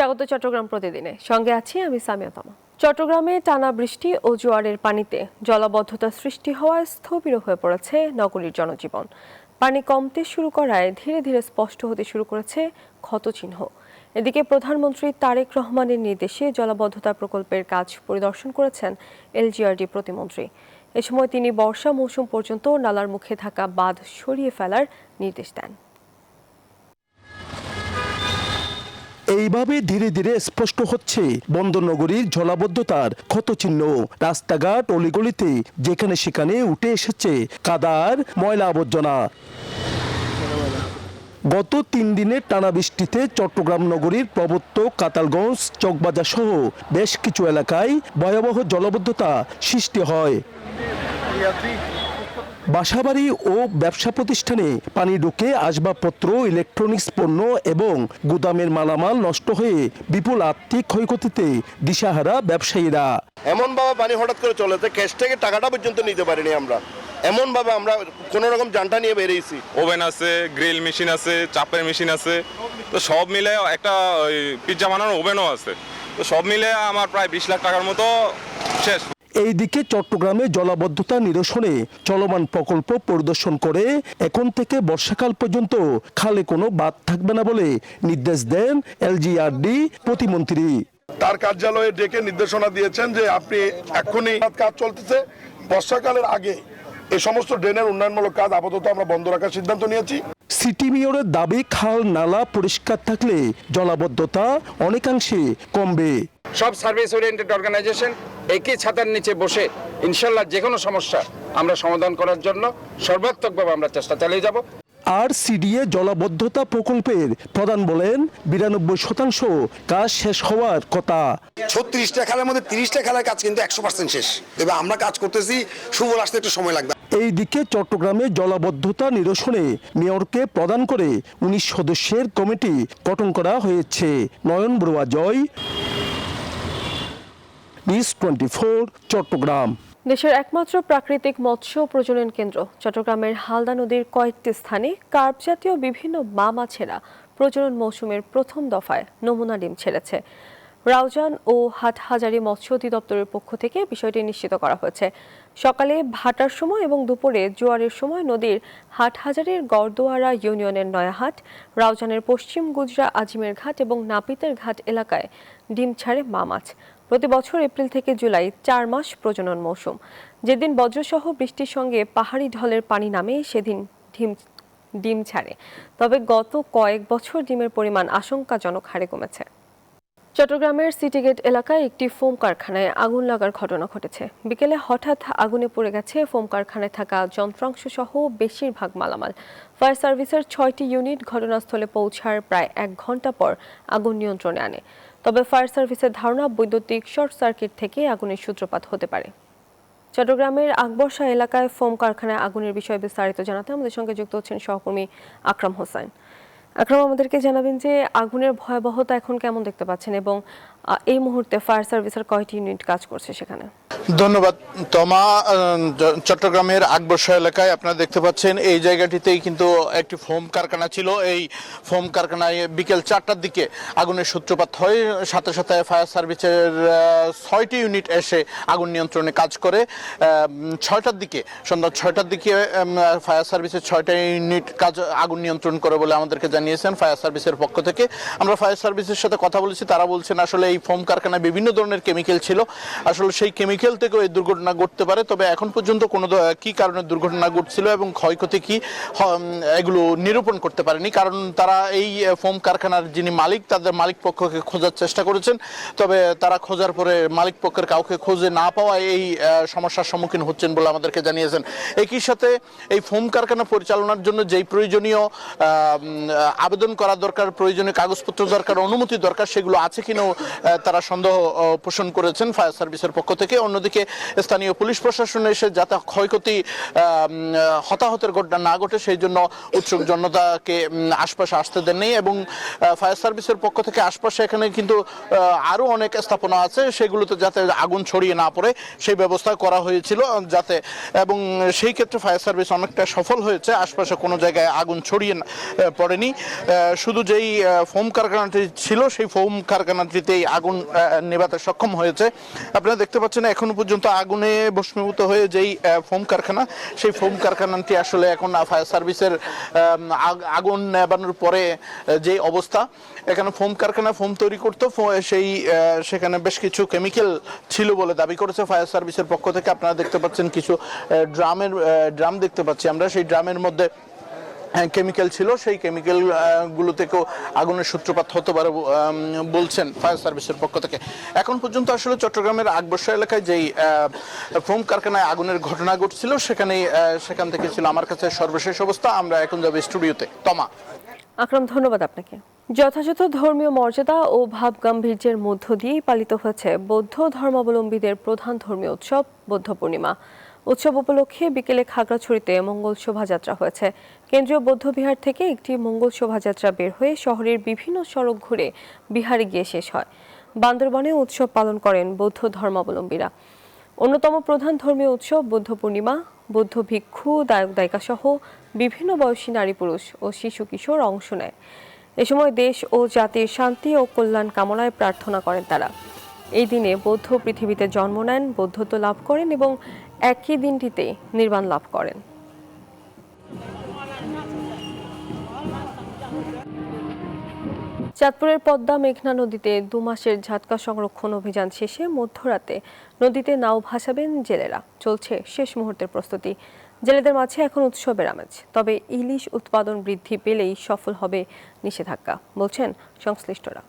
স্বাগত চট্টগ্রাম প্রতিদিনে, সঙ্গে আছি আমি সামিয়া তামা। চট্টগ্রামে টানা বৃষ্টি ও জোয়ারের পানিতে জলাবদ্ধতা সৃষ্টি হওয়ায় স্থবির হয়ে পড়েছে নগরীর জনজীবন। পানি কমতে শুরু করায় ধীরে ধীরে স্পষ্ট হতে শুরু করেছে ক্ষতচিহ্ন। এদিকে প্রধানমন্ত্রী তারেক রহমানের নির্দেশে জলাবদ্ধতা প্রকল্পের কাজ পরিদর্শন করেছেন এলজিআরডি প্রতিমন্ত্রী। এ সময় তিনি বর্ষা মৌসুম পর্যন্ত নালার মুখে থাকা বাঁধ সরিয়ে ফেলার নির্দেশ দেন। এইভাবে ধীরে ধীরে স্পষ্ট হচ্ছে বন্দরনগরীর জলাবদ্ধতার ক্ষতচিহ্ন। রাস্তাঘাট অলিগলিতে যেখানে সেখানে উঠে এসেছে কাদার ময়লা আবর্জনা। গত 3 দিনের টানা বৃষ্টিতে চট্টগ্রাম নগরীর প্রবর্তক, কাতালগঞ্জ, চকবাজার সহ বেশ কিছু এলাকায় ভয়াবহ জলাবদ্ধতা সৃষ্টি হয়। বাসাবাড়ি ও ব্যবসা প্রতিষ্ঠানে পানি ঢুকে আসবাবপত্র, ইলেকট্রনিক্স পণ্য এবং গুদামের মালামাল নষ্ট হয়ে বিপুল আর্থিক ক্ষয়ক্ষতিতে দিশাহারা ব্যবসায়ীরা। এমনভাবে পানি হঠাৎ করে চলেছে, ক্যাশ থেকে টাকাটা পর্যন্ত নিতে পারিনি আমরা। এমনভাবে আমরা কোনো রকম জানটা নিয়ে বেরিয়েছি। ওভেন আছে, গ্রিল মেশিন আছে, চাপের মেশিন আছে, তো সব মিলে একটা পিৎজা বানানোর ওভেনও আছে, তো সব মিলে আমার প্রায় 20 লাখ টাকার মতো শেষ। এইদিকে চট্টগ্রামে জলাবদ্ধতা নিরসনে চলমান প্রকল্প পরিদর্শন করে এখন থেকে বর্ষাকাল পর্যন্ত খালে কোনো বাঁধ থাকবে না বলে নির্দেশ দেন এলজিআরডি প্রতিমন্ত্রী। তার কার্যালয়ে ডেকে নির্দেশনা দিয়েছেন যে আপনি এখনই কাজ চলতেছে, বর্ষাকালের আগে এই সমস্ত ড্রেনের উন্নয়নমূলক কাজ আপাতত আমরা বন্ধ রাখার সিদ্ধান্ত নিয়েছি। সিটি মেয়রের দাবি, খাল নালা পরিষ্কার থাকলে জলাবদ্ধতা অনেকাংশে কমবে। সব সার্ভিস ওরিয়েন্টেড অর্গানাইজেশন একই ছাতার নিচে বসে ইনশাল্লাহ যে কোনো সমস্যা আমরা সমাধান করার জন্য সর্বাত্মকভাবে আমরা চেষ্টা চালিয়ে যাব। আর সিডিএ জলাবদ্ধতা প্রকল্পের প্রধান বলেন 92% কাজ শেষ হওয়ার কথা। 36টা খেলার মধ্যে 30টা খেলার কাজ কিন্তু 100% শেষ। তবে আমরা কাজ করতেছি, সুফল আসতে একটু সময় লাগবে। এইদিকে চট্টগ্রামে জলাবদ্ধতা নিরসনে মেয়রকে প্রদান করে 19 সদস্যের কমিটি গঠন করা হয়েছে। নয়ন বড়ুয়া জয়, নিউজ 24, চট্টগ্রাম। দেশের একমাত্র প্রাকৃতিক মৎস্য প্রজনন কেন্দ্র চট্টগ্রামের হালদা নদীর কয়েকটি স্থানে কার্প জাতীয় বিভিন্ন মাছেরা প্রজনন মৌসুমের প্রথম দফায় নমুনা ডিম ছেড়েছে। রাউজান ও হাটহাজারী মৎস্য অধিদপ্তরের পক্ষ থেকে বিষয়টি নিশ্চিত করা হয়েছে। সকালে ভাটার সময় এবং দুপুরে জোয়ারের সময় নদীর হাটহাজারীর গড়দোয়ারা ইউনিয়নের নয়াহাট, রাউজানের পশ্চিম গুজরা আজিমের ঘাট এবং নাপিতের ঘাট এলাকায় ডিম ছাড়ে মাছ। প্রতি বছর এপ্রিল থেকে জুলাই 4 মাস প্রজনন মৌসুম। যেদিন বজ্রসহ বৃষ্টির সঙ্গে পাহাড়ি ঢলের পানি নামে সেদিন ডিম ছাড়ে। তবে গত কয়েক বছর ডিমের পরিমাণ আশঙ্কাজনক হারে কমেছে। চট্টগ্রামের সিটিগেট এলাকায় একটি ফোম কারখানায় আগুন লাগার ঘটনা ঘটেছে। বিকেলে হঠাৎ আগুনে পড়ে গেছে ফোম কারখানায় থাকা যন্ত্রাংশ সহ বেশিরভাগ মালামাল। ফায়ার সার্ভিসের 6টি ইউনিট ঘটনাস্থলে পৌঁছার প্রায় 1 ঘন্টা পর আগুন নিয়ন্ত্রণে আনে। তবে ফায়ার সার্ভিসের ধারণা বৈদ্যুতিক শর্ট সার্কিট থেকে আগুনের সূত্রপাত হতে পারে। চট্টগ্রামের আকবরশাহ এলাকায় ফোম কারখানায় আগুনের বিষয়ে বিস্তারিত জানাতে আমাদের সঙ্গে যুক্ত হচ্ছেন সহকর্মী আকরাম হোসেন। আকরাম, আমাদেরকে জানাবেন যে আগুনের ভয়াবহতা এখন কেমন দেখতে পাচ্ছেন এবং এই মুহূর্তে ফায়ার সার্ভিসের কয়টি ইউনিট কাজ করছে সেখানে? ধন্যবাদ তমা। চট্টগ্রামের আকবরশাহ এলাকায় আপনারা দেখতে পাচ্ছেন এই জায়গাটিতেই কিন্তু একটি ফোম কারখানা ছিল। এই ফোম কারখানায় বিকেল 4টার দিকে আগুনের সূত্রপাত হয়। সাথে সাথে ফায়ার সার্ভিসের 6টি ইউনিট এসে আগুন নিয়ন্ত্রণে কাজ করে। 6টার দিকে, সন্ধ্যা 6টার দিকে ফায়ার সার্ভিসের 6টা ইউনিট আগুন নিয়ন্ত্রণ করে বলে আমাদেরকে জানিয়েছেন ফায়ার সার্ভিসের পক্ষ থেকে। আমরা ফায়ার সার্ভিসের সাথে কথা বলেছি, তারা বলছেন আসলে এই ফোম কারখানায় বিভিন্ন ধরনের কেমিক্যাল ছিল। আসলে সেই কেমিক্যাল থেকেও এই দুর্ঘটনা ঘটতে পারে। তবে এখন পর্যন্ত কোনো কি কারণে দুর্ঘটনা ঘটছিল এবং ক্ষয়ক্ষতি কি এগুলো নিরূপণ করতে পারেনি, কারণ তারা এই ফোম কারখানার যিনি মালিক তাদের মালিক পক্ষকে খোঁজার চেষ্টা করেছেন। তবে তারা খোঁজার পরে মালিক পক্ষের কাউকে খুঁজে না পাওয়ায় এই সমস্যার সম্মুখীন হচ্ছেন বলে আমাদেরকে জানিয়েছেন। একই সাথে এই ফোম কারখানা পরিচালনার জন্য যেই প্রয়োজনীয় আবেদন করা দরকার, প্রয়োজনীয় কাগজপত্র দরকার, অনুমতি দরকার, সেগুলো আছে কিনা তারা সন্দেহ পোষণ করেছেন ফায়ার সার্ভিসের পক্ষ থেকে। অন্যদিকে স্থানীয় পুলিশ প্রশাসন এসে যাতে ক্ষয়ক্ষতি হতাহতের ঘটনা না ঘটে সেই জন্য উৎসুক জনতাকে আশপাশে আসতে দেননি এবং ফায়ার সার্ভিসের পক্ষ থেকে আশপাশে এখানে কিন্তু আরও অনেক স্থাপনা আছে, সেগুলোতে যাতে আগুন ছড়িয়ে না পড়ে সেই ব্যবস্থা করা হয়েছিল যাতে, এবং সেই ক্ষেত্রে ফায়ার সার্ভিস অনেকটা সফল হয়েছে। আশপাশে কোনো জায়গায় আগুন ছড়িয়ে পড়েনি। শুধু যেই ফোম কারখানাটি ছিল সেই ফোম কারখানাটিতেই আগুন নেভাতে সক্ষম হয়েছে। আপনারা দেখতে পাচ্ছেন এখনো পর্যন্ত আগুনে ভস্মীভূত হয়ে যেই ফোম কারখানা, সেই ফোম কারখানাটি আসলে এখন ফায়ার সার্ভিসের আগুন নেভানোর পরে যে অবস্থা, এখানে ফোম কারখানা ফোম তৈরি করতো, সেখানে বেশ কিছু কেমিক্যাল ছিল বলে দাবি করেছে ফায়ার সার্ভিসের পক্ষ থেকে। আপনারা দেখতে পাচ্ছেন কিছু ড্রাম দেখতে পাচ্ছি আমরা, সেই ড্রামের মধ্যে কেমিক্যাল ছিল, সেই কেমিক্যাল গুলো থেকেও আগুনের সূত্রপাত হতে পারে বলছেন ফায়ার সার্ভিসের পক্ষ থেকে। এখন পর্যন্ত আসলে চট্টগ্রামের আকবর্ষা এলাকায় যেই ফোম কারখানায় আগুনের ঘটনা ঘটছিল সেখান থেকে ছিল আমার কাছে সর্বশেষ অবস্থা। আমরা এখন যাব স্টুডিওতে। তমা। আকরাম, ধন্যবাদ আপনাকে। যথাযথ ধর্মীয় মর্যাদা ও ভাব গাম্ভীর্যের মধ্য দিয়েই পালিত হচ্ছে বৌদ্ধ ধর্মাবলম্বীদের প্রধান ধর্মীয় উৎসব বৌদ্ধ পূর্ণিমা। উৎসব উপলক্ষে বিকেলে খাগড়াছড়িতে মঙ্গল শোভাযাত্রা হয়েছে। কেন্দ্রীয় বৌদ্ধবিহার থেকে একটি মঙ্গল শোভাযাত্রা বের হয়ে শহরের বিভিন্ন সড়ক ঘুরে বিহারে গিয়ে শেষ হয়। বান্দরবনে উৎসব পালন করেন বৌদ্ধ ধর্মাবলম্বীরা। অন্যতম প্রধান ধর্মীয় উৎসব বৌদ্ধ পূর্ণিমা। বৌদ্ধ ভিক্ষু, দায়ক দায়িকা সহ বিভিন্ন বয়সী নারী পুরুষ ও শিশু কিশোর অংশ নেয়। এ সময় দেশ ও জাতির শান্তি ও কল্যাণ কামনায় প্রার্থনা করেন তারা। এই দিনে বৌদ্ধ পৃথিবীতে জন্ম নেন, বৌদ্ধত্ব লাভ করেন এবং একই দিনটিতে নির্বাণ লাভ করেন। চাঁদপুরের পদ্মা মেঘনা নদীতে 2 মাসের ঝাটকা সংরক্ষণ অভিযান শেষে মধ্যরাতে নদীতে নাও ভাসাবেন জেলেরা। চলছে শেষ মুহূর্তের প্রস্তুতি। জেলেদের মাঝে এখন উৎসবের আমেজ। তবে ইলিশ উৎপাদন বৃদ্ধি পেলেই সফল হবে নিষেধাজ্ঞা, বলছেন সংশ্লিষ্টরা।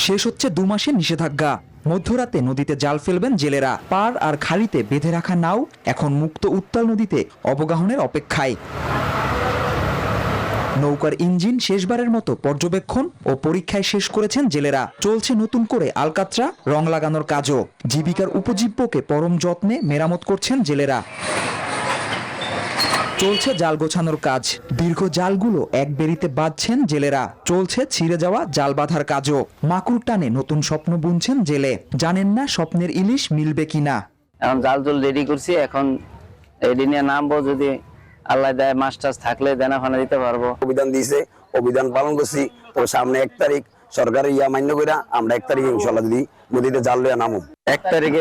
শেষ হচ্ছে 2 মাসের নিষেধাজ্ঞা। মধ্যরাতে নদীতে জাল ফেলবেন জেলেরা। পার আর খাড়িতে বেঁধে রাখা নাও এখন মুক্ত উত্তাল নদীতে অবগাহনের অপেক্ষায়। নৌকার ইঞ্জিন শেষবারের মতো পর্যবেক্ষণ ও পরীক্ষায় শেষ করেছেন জেলেরা। চলছে নতুন করে আলকাতরা রং লাগানোর কাজও। জীবিকার উপজীব্যকে পরম যত্নে মেরামত করছেন জেলেরা। চলছে জাল গোছানোর কাজ। দীর্ঘ জালগুলো এক বেরিতে বাঁধছেন জেলেরা। চলছে ছিঁড়ে যাওয়া জাল বাঁধার কাজও। মাকুর টানে নতুন স্বপ্ন বুনছেন জেলে। জানেন না স্বপ্নের ইলিশ মিলবে কিনা। এখন জাল জল রেডি করছি, এখন এডি নিয়ে নামবো। যদি আল্লাহ দেয় মাছ টাছ থাকলে দেনা ফানা দিতে পারবো। অভিধান দিয়েছে, অভিধান পালন করছি। তো সামনে 1 তারিখ সরকারের মান্য করে আমরা 1 তারিখে ইনশাল্লাহ যদি নদীতে জাল লইয়া নামু। 1 তারিখে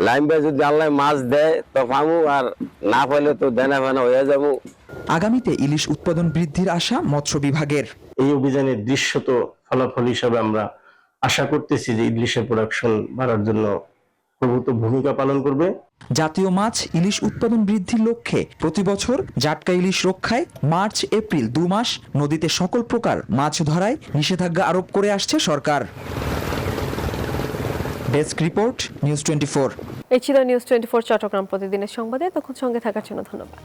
লাইমবে যদি আল্লাহ মাছ দেয় তো পামু, আর না পাইলে তো দেনা ফানা হয়ে যাবো। আগামীতে ইলিশ উৎপাদন বৃদ্ধির আশা মৎস্য বিভাগের। এই অভিযানের দৃশ্যত ফলাফল হিসাবে আমরা আশা করতেছি যে ইলিশের প্রোডাকশন বাড়ার জন্য প্রভূত ভূমিকা পালন করবে। জাতীয় মাছ ইলিশ উৎপাদন বৃদ্ধির লক্ষ্যে প্রতি বছর জাটকা ইলিশ রক্ষায় মার্চ এপ্রিল 2 মাস নদীতে সকল প্রকার মাছ ধরায় নিষেধাজ্ঞা আরোপ করে আসছে সরকার। Desk report, news 24। এই ছিল নিউজ 24 চট্টগ্রাম প্রতিদিনের সংবাদে। তখন সঙ্গে থাকার জন্য ধন্যবাদ।